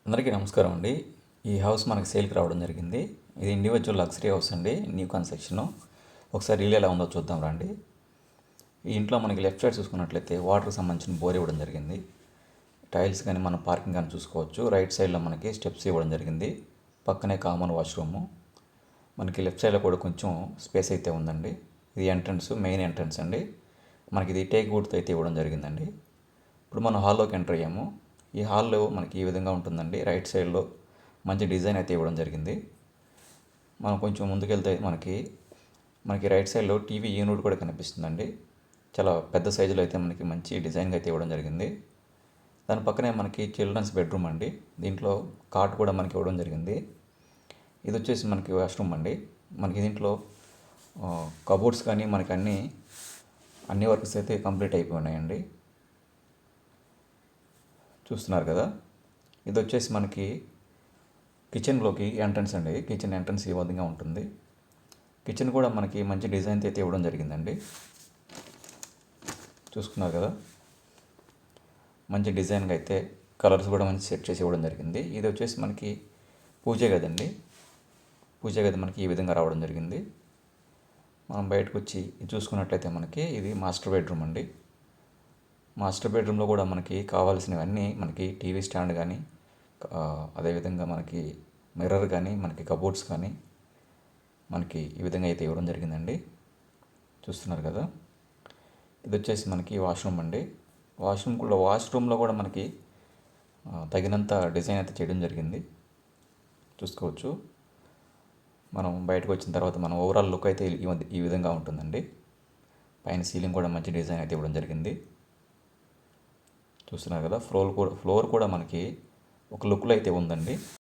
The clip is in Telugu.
అందరికీ నమస్కారం అండి. ఈ హౌస్ మనకి సేల్కి రావడం జరిగింది. ఇది ఇండివిజువల్ లగ్జరీ హౌస్ అండి, న్యూ కన్స్ట్రక్షన్. ఒకసారి ఇల్లు ఎలా ఉందో చూద్దాం రండి. ఈ ఇంట్లో మనకి లెఫ్ట్ సైడ్ చూసుకున్నట్లయితే వాటర్కి సంబంధించిన బోర్ ఇవ్వడం జరిగింది. టైల్స్ కానీ మనం పార్కింగ్ కానీ చూసుకోవచ్చు. రైట్ సైడ్లో మనకి స్టెప్స్ ఇవ్వడం జరిగింది. పక్కనే కామన్ వాష్రూము. మనకి లెఫ్ట్ సైడ్లో కూడా కొంచెం స్పేస్ అయితే ఉందండి. ఇది ఎంట్రన్స్, మెయిన్ ఎంట్రన్స్ అండి. మనకి ఇది టేక్ వుడ్తో అయితే ఇవ్వడం జరిగిందండి. ఇప్పుడు మనం హాల్లోకి ఎంటర్ అయ్యాము. ఈ హాల్లో మనకి ఈ విధంగా ఉంటుందండి. రైట్ సైడ్లో మంచి డిజైన్ అయితే ఇవ్వడం జరిగింది. మనం కొంచెం ముందుకెళ్తే మనకి రైట్ సైడ్లో టీవీ యూనిట్ కూడా కనిపిస్తుందండి. చాలా పెద్ద సైజులో అయితే మనకి మంచి డిజైన్గా అయితే ఇవ్వడం జరిగింది. దాని పక్కనే మనకి చిల్డ్రన్స్ బెడ్రూమ్ అండి. దీంట్లో కాట్ కూడా మనకి ఇవ్వడం జరిగింది. ఇది వచ్చేసి మనకి వాష్రూమ్ అండి. మనకి దీంట్లో కబోర్డ్స్ కానీ మనకి అన్ని వర్క్స్ అయితే కంప్లీట్ అయిపోయి ఉన్నాయండి. చూస్తున్నారు కదా, ఇది వచ్చేసి మనకి కిచెన్లోకి ఎంట్రన్స్ అండి. కిచెన్ ఎంట్రన్స్ ఈ విధంగా ఉంటుంది. కిచెన్ కూడా మనకి మంచి డిజైన్ అయితే ఇవ్వడం జరిగిందండి. చూసుకున్నారు కదా, మంచి డిజైన్గా అయితే కలర్స్ కూడా మంచి సెట్ చేసి ఇవ్వడం జరిగింది. ఇది వచ్చేసి మనకి పూజ గది అండి. పూజ గది మనకి ఈ విధంగా రావడం జరిగింది. మనం బయటకు వచ్చి చూసుకున్నట్లయితే మనకి ఇది మాస్టర్ బెడ్రూమ్ అండి. మాస్టర్ బెడ్రూమ్లో కూడా మనకి కావాల్సినవన్నీ మనకి టీవీ స్టాండ్ కానీ, అదేవిధంగా మనకి మిర్రర్ కానీ, మనకి కబోర్డ్స్ కానీ మనకి ఈ విధంగా అయితే ఇవ్వడం జరిగిందండి. చూస్తున్నారు కదా, ఇది వచ్చేసి మనకి వాష్రూమ్ అండి. వాష్రూమ్లో కూడా మనకి తగినంత డిజైన్ అయితే చేయడం జరిగింది. చూసుకోవచ్చు. మనం బయటకు వచ్చిన తర్వాత మనం ఓవరాల్ లుక్ అయితే ఈ విధంగా ఉంటుందండి. పైన సీలింగ్ కూడా మంచి డిజైన్ అయితే ఇవ్వడం జరిగింది. చూస్తున్నారు కదా, ఫ్లోర్ కూడా మనకి ఒక లుక్లో అయితే ఉందండి.